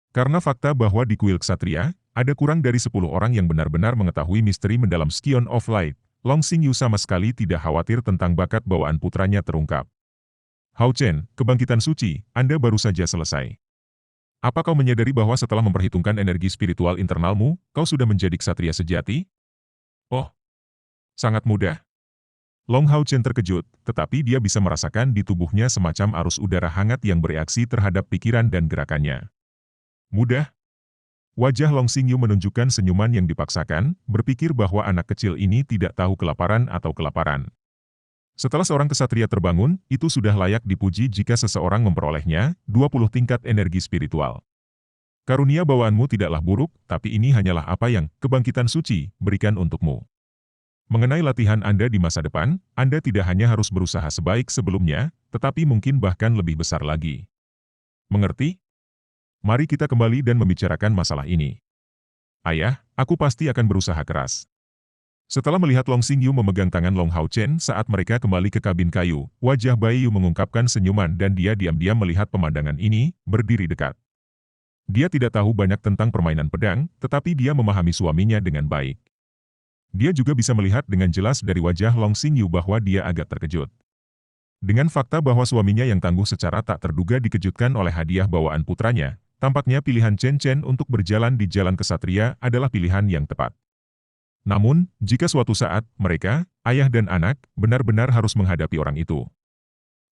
Karena fakta bahwa di kuil ksatria, ada kurang dari 10 orang yang benar-benar mengetahui misteri mendalam Scion of Light, Long Xingyu sama sekali tidak khawatir tentang bakat bawaan putranya terungkap. Hao Chen, kebangkitan suci, Anda baru saja selesai. Apa kau menyadari bahwa setelah memperhitungkan energi spiritual internalmu, kau sudah menjadi ksatria sejati? Oh, sangat mudah. Long Hao Chen terkejut, tetapi dia bisa merasakan di tubuhnya semacam arus udara hangat yang bereaksi terhadap pikiran dan gerakannya. Mudah? Wajah Long Xingyu menunjukkan senyuman yang dipaksakan, berpikir bahwa anak kecil ini tidak tahu kelaparan atau kelaparan. Setelah seorang kesatria terbangun, itu sudah layak dipuji jika seseorang memperolehnya, 20 tingkat energi spiritual. Karunia bawaanmu tidaklah buruk, tapi ini hanyalah apa yang kebangkitan suci berikan untukmu. Mengenai latihan Anda di masa depan, Anda tidak hanya harus berusaha sebaik sebelumnya, tetapi mungkin bahkan lebih besar lagi. Mengerti? Mari kita kembali dan membicarakan masalah ini. Ayah, aku pasti akan berusaha keras. Setelah melihat Long Xingyu memegang tangan Long Hao Chen saat mereka kembali ke kabin kayu, wajah Bai Yu mengungkapkan senyuman dan dia diam-diam melihat pemandangan ini, berdiri dekat. Dia tidak tahu banyak tentang permainan pedang, tetapi dia memahami suaminya dengan baik. Dia juga bisa melihat dengan jelas dari wajah Long Xingyu bahwa dia agak terkejut. Dengan fakta bahwa suaminya yang tangguh secara tak terduga dikejutkan oleh hadiah bawaan putranya, tampaknya pilihan Chen Chen untuk berjalan di jalan kesatria adalah pilihan yang tepat. Namun, jika suatu saat, mereka, ayah dan anak, benar-benar harus menghadapi orang itu.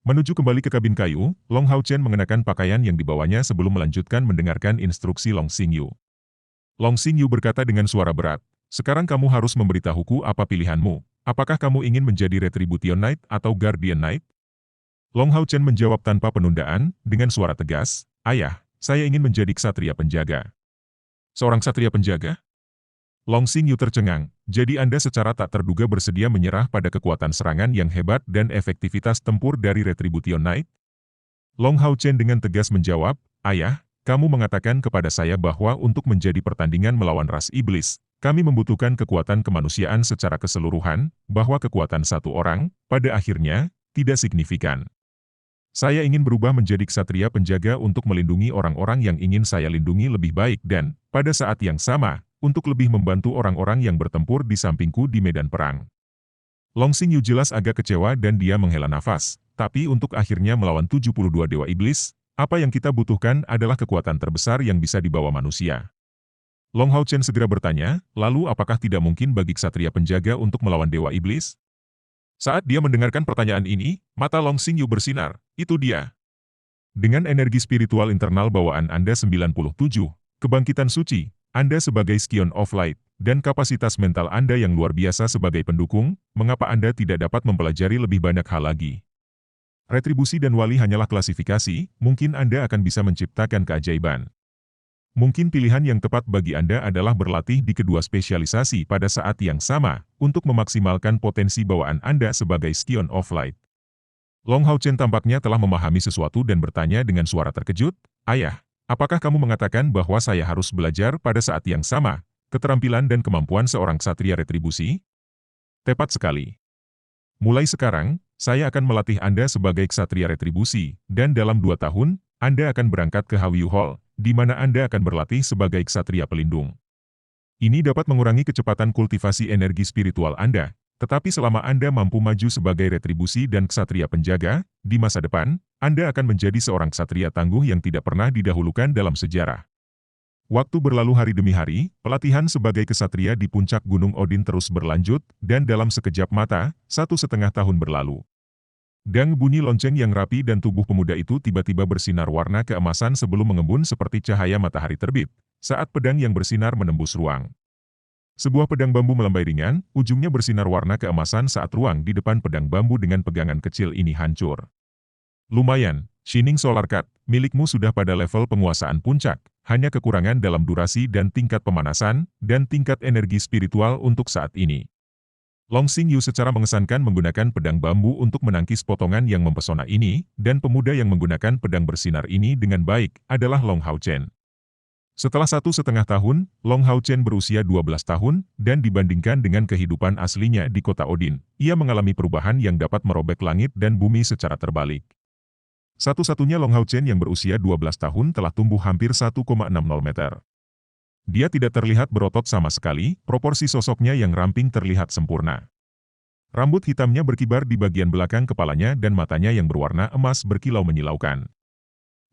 Menuju kembali ke kabin kayu, Long Hao Chen mengenakan pakaian yang dibawanya sebelum melanjutkan mendengarkan instruksi Long Xingyu. Long Xingyu berkata dengan suara berat, "Sekarang kamu harus memberitahuku apa pilihanmu. Apakah kamu ingin menjadi Retribution Knight atau Guardian Knight?" Long Hao Chen menjawab tanpa penundaan, dengan suara tegas, "Ayah, saya ingin menjadi ksatria penjaga." "Seorang ksatria penjaga?" Long Xingyu tercengang, jadi Anda secara tak terduga bersedia menyerah pada kekuatan serangan yang hebat dan efektivitas tempur dari Retribution Knight? Long Hao Chen dengan tegas menjawab, "Ayah, kamu mengatakan kepada saya bahwa untuk menjadi pertandingan melawan ras iblis, kami membutuhkan kekuatan kemanusiaan secara keseluruhan, bahwa kekuatan satu orang, pada akhirnya, tidak signifikan. Saya ingin berubah menjadi ksatria penjaga untuk melindungi orang-orang yang ingin saya lindungi lebih baik dan, pada saat yang sama, untuk lebih membantu orang-orang yang bertempur di sampingku di medan perang." Long Xingyu jelas agak kecewa dan dia menghela nafas, tapi untuk akhirnya melawan 72 dewa iblis, apa yang kita butuhkan adalah kekuatan terbesar yang bisa dibawa manusia. Long Hao Chen segera bertanya, lalu apakah tidak mungkin bagi ksatria penjaga untuk melawan dewa iblis? Saat dia mendengarkan pertanyaan ini, mata Long Xingyu bersinar, itu dia. Dengan energi spiritual internal bawaan Anda 97, kebangkitan suci, Anda sebagai Scion of Light, dan kapasitas mental Anda yang luar biasa sebagai pendukung, mengapa Anda tidak dapat mempelajari lebih banyak hal lagi? Retribusi dan wali hanyalah klasifikasi, mungkin Anda akan bisa menciptakan keajaiban. Mungkin pilihan yang tepat bagi Anda adalah berlatih di kedua spesialisasi pada saat yang sama, untuk memaksimalkan potensi bawaan Anda sebagai Scion of Light. Long Hao Chen tampaknya telah memahami sesuatu dan bertanya dengan suara terkejut, "Ayah, apakah kamu mengatakan bahwa saya harus belajar pada saat yang sama, keterampilan dan kemampuan seorang ksatria retribusi?" Tepat sekali. Mulai sekarang, saya akan melatih Anda sebagai ksatria retribusi, dan dalam 2 tahun, Anda akan berangkat ke Hallyu Hall, di mana Anda akan berlatih sebagai ksatria pelindung. Ini dapat mengurangi kecepatan kultivasi energi spiritual Anda, tetapi selama Anda mampu maju sebagai retribusi dan ksatria penjaga, di masa depan, Anda akan menjadi seorang ksatria tangguh yang tidak pernah didahulukan dalam sejarah. Waktu berlalu hari demi hari, pelatihan sebagai ksatria di puncak Gunung Odin terus berlanjut, dan dalam sekejap mata, 1,5 tahun berlalu. Dang bunyi lonceng yang rapi dan tubuh pemuda itu tiba-tiba bersinar warna keemasan sebelum mengembun seperti cahaya matahari terbit, saat pedang yang bersinar menembus ruang. Sebuah pedang bambu melambai ringan, ujungnya bersinar warna keemasan saat ruang di depan pedang bambu dengan pegangan kecil ini hancur. Lumayan, Shining Solar Cut, milikmu sudah pada level penguasaan puncak, hanya kekurangan dalam durasi dan tingkat pemanasan, dan tingkat energi spiritual untuk saat ini. Long Xingyu secara mengesankan menggunakan pedang bambu untuk menangkis potongan yang mempesona ini, dan pemuda yang menggunakan pedang bersinar ini dengan baik adalah Long Hao Chen. Setelah 1,5 tahun, Long Hao Chen berusia 12 tahun, dan dibandingkan dengan kehidupan aslinya di kota Odin, ia mengalami perubahan yang dapat merobek langit dan bumi secara terbalik. Satu-satunya Long Hao Chen yang berusia 12 tahun telah tumbuh hampir 1,60 meter. Dia tidak terlihat berotot sama sekali, proporsi sosoknya yang ramping terlihat sempurna. Rambut hitamnya berkibar di bagian belakang kepalanya dan matanya yang berwarna emas berkilau menyilaukan.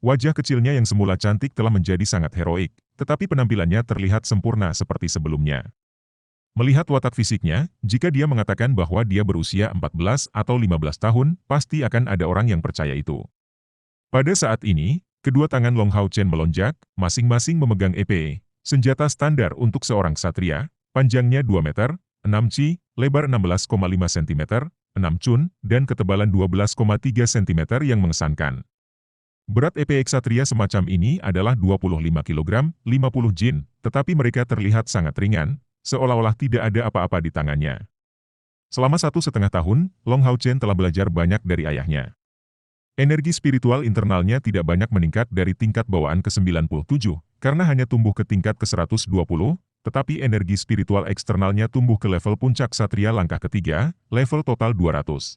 Wajah kecilnya yang semula cantik telah menjadi sangat heroik, tetapi penampilannya terlihat sempurna seperti sebelumnya. Melihat watak fisiknya, jika dia mengatakan bahwa dia berusia 14 atau 15 tahun, pasti akan ada orang yang percaya itu. Pada saat ini, kedua tangan Long Hao Chen melonjak, masing-masing memegang EPE, senjata standar untuk seorang ksatria, panjangnya 2 meter, 6 ci, lebar 16,5 cm, 6 cun, dan ketebalan 12,3 cm yang mengesankan. Berat EPE ksatria semacam ini adalah 25 kg, 50 jin, tetapi mereka terlihat sangat ringan, seolah-olah tidak ada apa-apa di tangannya. Selama 1,5 tahun, Long Hao Chen telah belajar banyak dari ayahnya. Energi spiritual internalnya tidak banyak meningkat dari tingkat bawaan ke-97, karena hanya tumbuh ke tingkat ke-120, tetapi energi spiritual eksternalnya tumbuh ke level puncak Ksatria langkah ketiga, level total 200.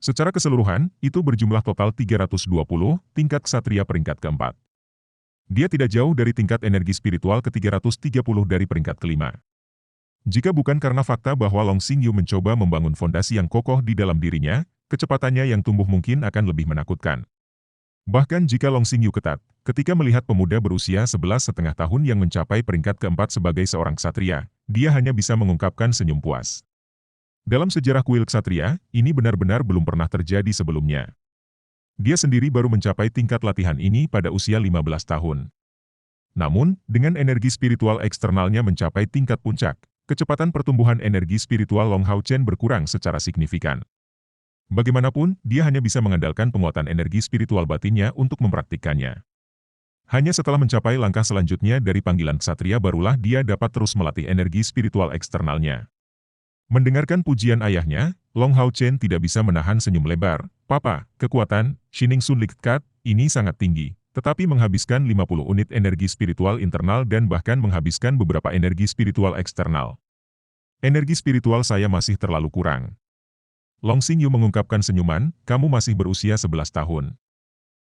Secara keseluruhan, itu berjumlah total 320, tingkat Ksatria peringkat keempat. Dia tidak jauh dari tingkat energi spiritual ke-330 dari peringkat kelima. Jika bukan karena fakta bahwa Long Xingyu mencoba membangun fondasi yang kokoh di dalam dirinya, kecepatannya yang tumbuh mungkin akan lebih menakutkan. Bahkan jika Long Xingyu ketat, ketika melihat pemuda berusia 11,5 tahun yang mencapai peringkat keempat sebagai seorang ksatria, dia hanya bisa mengungkapkan senyum puas. Dalam sejarah kuil ksatria, ini benar-benar belum pernah terjadi sebelumnya. Dia sendiri baru mencapai tingkat latihan ini pada usia 15 tahun. Namun, dengan energi spiritual eksternalnya mencapai tingkat puncak, kecepatan pertumbuhan energi spiritual Long Hao Chen berkurang secara signifikan. Bagaimanapun, dia hanya bisa mengandalkan penguatan energi spiritual batinnya untuk mempraktikkannya. Hanya setelah mencapai langkah selanjutnya dari panggilan ksatria barulah dia dapat terus melatih energi spiritual eksternalnya. Mendengarkan pujian ayahnya, Long Hao Chen tidak bisa menahan senyum lebar. "Papa, kekuatan Shining Sun Light Cut ini sangat tinggi, tetapi menghabiskan 50 unit energi spiritual internal dan bahkan menghabiskan beberapa energi spiritual eksternal. Energi spiritual saya masih terlalu kurang." Long Xingyu mengungkapkan senyuman, "Kamu masih berusia 11 tahun.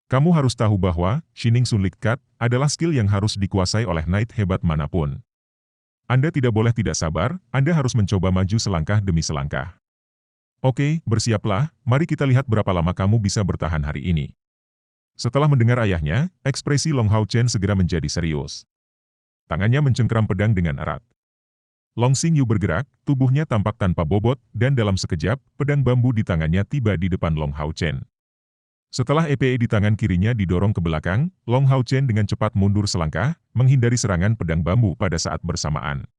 Kamu harus tahu bahwa Shining Sun Light Cut adalah skill yang harus dikuasai oleh knight hebat manapun. Anda tidak boleh tidak sabar, Anda harus mencoba maju selangkah demi selangkah. Oke, bersiaplah, mari kita lihat berapa lama kamu bisa bertahan hari ini." Setelah mendengar ayahnya, ekspresi Long Hao Chen segera menjadi serius. Tangannya mencengkeram pedang dengan erat. Long Xingyu bergerak, tubuhnya tampak tanpa bobot, dan dalam sekejap, pedang bambu di tangannya tiba di depan Long Hao Chen. Setelah EPE di tangan kirinya didorong ke belakang, Long Hao Chen dengan cepat mundur selangkah, menghindari serangan pedang bambu pada saat bersamaan.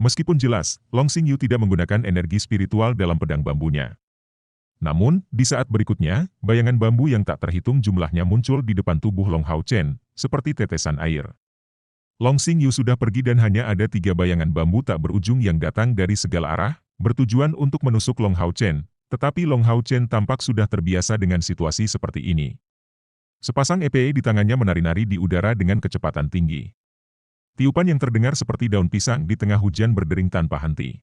Meskipun jelas, Long Xingyu tidak menggunakan energi spiritual dalam pedang bambunya. Namun, di saat berikutnya, bayangan bambu yang tak terhitung jumlahnya muncul di depan tubuh Long Hao Chen, seperti tetesan air. Long Xingyu sudah pergi dan hanya ada 3 bayangan bambu tak berujung yang datang dari segala arah, bertujuan untuk menusuk Long Hao Chen. Tetapi Long Hao Chen tampak sudah terbiasa dengan situasi seperti ini. Sepasang EPE di tangannya menari-nari di udara dengan kecepatan tinggi. Tiupan yang terdengar seperti daun pisang di tengah hujan berdering tanpa henti.